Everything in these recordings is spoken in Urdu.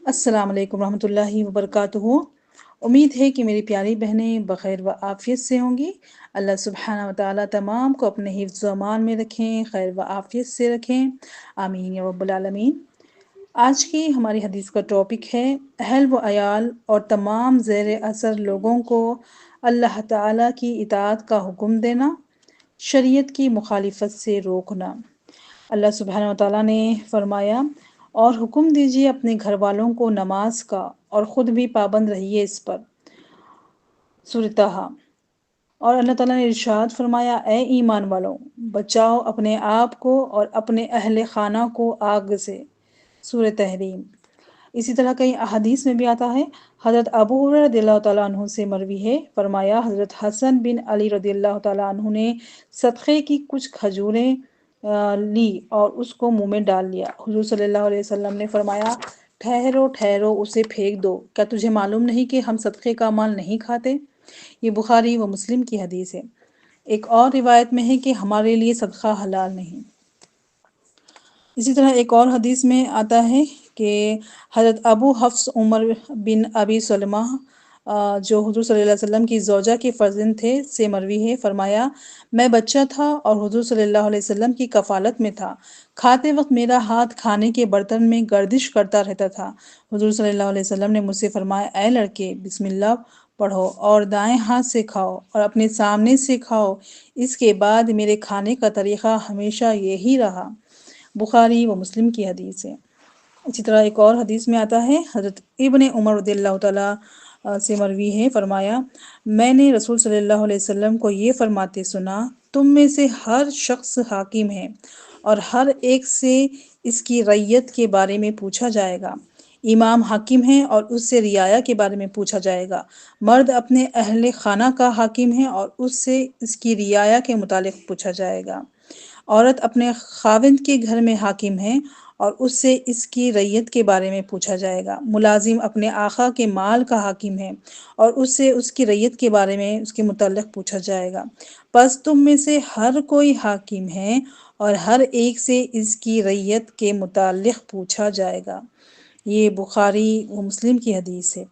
السلام علیکم ورحمۃ اللہ وبرکاتہ۔ امید ہے کہ میری پیاری بہنیں بخیر و عافیت سے ہوں گی۔ اللہ سبحانہ و تعالیٰ تمام کو اپنے حفظ و امان میں رکھیں، خیر و عافیت سے رکھیں، آمین یا رب العالمین۔ آج کی ہماری حدیث کا ٹاپک ہے اہل و عیال اور تمام زیر اثر لوگوں کو اللہ تعالیٰ کی اطاعت کا حکم دینا، شریعت کی مخالفت سے روکنا۔ اللہ سبحانہ و تعالیٰ نے فرمایا، اور حکم دیجیے اپنے گھر والوں کو نماز کا اور خود بھی پابند رہیے اس پر۔ سورۃ طٰہٰ۔ اور اللہ تعالیٰ نے ارشاد فرمایا، اے ایمان والوں، بچاؤ اپنے آپ کو اور اپنے اہل خانہ کو آگ سے۔ سورۃ تحریم۔ اسی طرح کئی احادیث میں بھی آتا ہے۔ حضرت ابو ہریرہ رضی اللہ تعالیٰ عنہ سے مروی ہے، فرمایا حضرت حسن بن علی رضی اللہ تعالیٰ عنہ نے صدقے کی کچھ کھجوریں لی اور اس کو منہ میں ڈال لیا۔ حضور صلی اللہ علیہ وسلم نے فرمایا، ٹھہرو ٹھہرو، اسے پھینک دو، کیا تجھے معلوم نہیں کہ ہم صدقے کا مال نہیں کھاتے؟ یہ بخاری و مسلم کی حدیث ہے۔ ایک اور روایت میں ہے کہ ہمارے لیے صدقہ حلال نہیں۔ اسی طرح ایک اور حدیث میں آتا ہے کہ حضرت ابو حفص عمر بن ابی سلمہ جو حضور صلی اللہ علیہ وسلم کی زوجہ کے فرزند تھے سے مروی ہے، فرمایا، میں بچہ تھا اور حضور صلی اللہ علیہ وسلم کی کفالت میں تھا۔ کھاتے وقت میرا ہاتھ کھانے کے برتن میں گردش کرتا رہتا تھا۔ حضور صلی اللہ علیہ وسلم نے مجھ سے فرمایا، اے لڑکے، بسم اللہ پڑھو اور دائیں ہاتھ سے کھاؤ اور اپنے سامنے سے کھاؤ۔ اس کے بعد میرے کھانے کا طریقہ ہمیشہ یہی رہا۔ بخاری و مسلم کی حدیث ہے۔ اسی طرح ایک اور حدیث میں آتا ہے، حضرت ابن عمر رضی اللہ تعالیٰ سے مروی ہے، فرمایا، میں نے رسول صلی اللہ علیہ وسلم کو یہ فرماتے سنا، تم میں سے ہر شخص حاکم ہے اور ہر ایک سے اس کی رعیت کے بارے میں پوچھا جائے گا۔ امام حاکم ہے اور اس سے رعایا کے بارے میں پوچھا جائے گا۔ مرد اپنے اہل خانہ کا حاکم ہے اور اس سے اس کی رعایا کے متعلق پوچھا جائے گا۔ عورت اپنے خاوند کے گھر میں حاکم ہے اور اس سے اس کی رعیت کے بارے میں پوچھا جائے گا۔ ملازم اپنے آقا کے مال کا حاکم ہے اور اس سے اس کی رعیت کے بارے میں اس کے متعلق پوچھا جائے گا۔ پس تم میں سے ہر کوئی حاکم ہے اور ہر ایک سے اس کی رعیت کے متعلق پوچھا جائے گا۔ یہ بخاری و مسلم کی حدیث ہے۔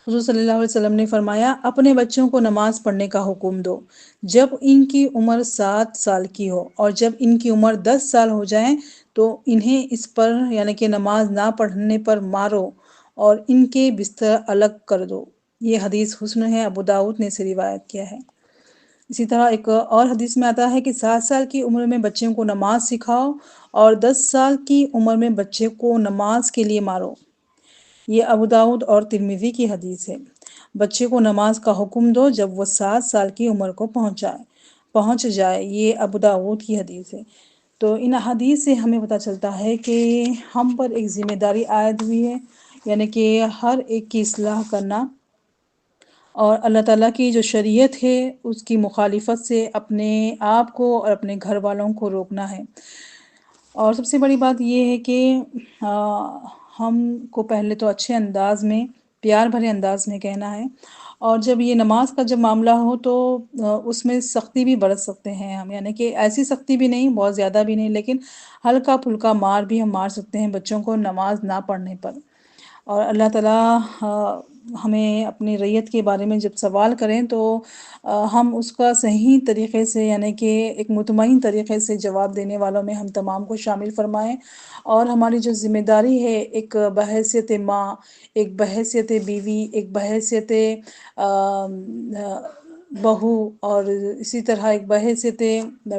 حضور صلی اللہ علیہ وسلم نے فرمایا، اپنے بچوں کو نماز پڑھنے کا حکم دو جب ان کی عمر 7 سال کی ہو، اور جب ان کی عمر 10 سال ہو جائیں تو انہیں اس پر یعنی کہ نماز نہ پڑھنے پر مارو اور ان کے بستر الگ کر دو۔ یہ حدیث حسن ہے، ابو داؤد نے اسے روایت کیا ہے۔ اسی طرح ایک اور حدیث میں آتا ہے کہ 7 سال کی عمر میں بچوں کو نماز سکھاؤ اور 10 سال کی عمر میں بچے کو نماز کے لیے مارو۔ یہ ابو داؤد اور ترمذی کی حدیث ہے۔ بچے کو نماز کا حکم دو جب وہ 7 سال کی عمر کو پہنچ جائے۔ یہ ابو داؤد کی حدیث ہے۔ تو ان حدیث سے ہمیں پتہ چلتا ہے کہ ہم پر ایک ذمہ داری عائد ہوئی ہے، یعنی کہ ہر ایک کی اصلاح کرنا اور اللہ تعالیٰ کی جو شریعت ہے اس کی مخالفت سے اپنے آپ کو اور اپنے گھر والوں کو روکنا ہے۔ اور سب سے بڑی بات یہ ہے کہ ہم کو پہلے تو اچھے انداز میں، پیار بھرے انداز میں کہنا ہے، اور جب یہ نماز کا جب معاملہ ہو تو اس میں سختی بھی برت سکتے ہیں ہم، یعنی کہ ایسی سختی بھی نہیں، بہت زیادہ بھی نہیں، لیکن ہلکا پھلکا مار بھی ہم مار سکتے ہیں بچوں کو نماز نہ پڑھنے پر۔ اور اللہ تعالیٰ ہمیں اپنی رعیت کے بارے میں جب سوال کریں تو ہم اس کا صحیح طریقے سے یعنی کہ ایک مطمئن طریقے سے جواب دینے والوں میں ہم تمام کو شامل فرمائیں، اور ہماری جو ذمہ داری ہے ایک بحیثیت ماں، ایک بحیثیت بیوی، ایک بحیثیت بہو، اور اسی طرح ایک بحیثیت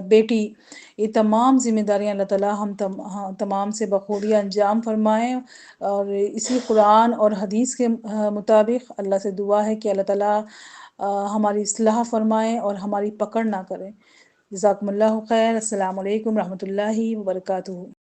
بیٹی، یہ تمام ذمہ داریاں اللہ تعالیٰ ہم تمام سے بخوبی انجام فرمائیں۔ اور اسی قرآن اور حدیث کے مطابق اللہ سے دعا ہے کہ اللہ تعالیٰ ہماری اصلاح فرمائے اور ہماری پکڑ نہ کرے۔ جزاکم اللہ خیر۔ السلام علیکم ورحمۃ اللہ وبرکاتہ۔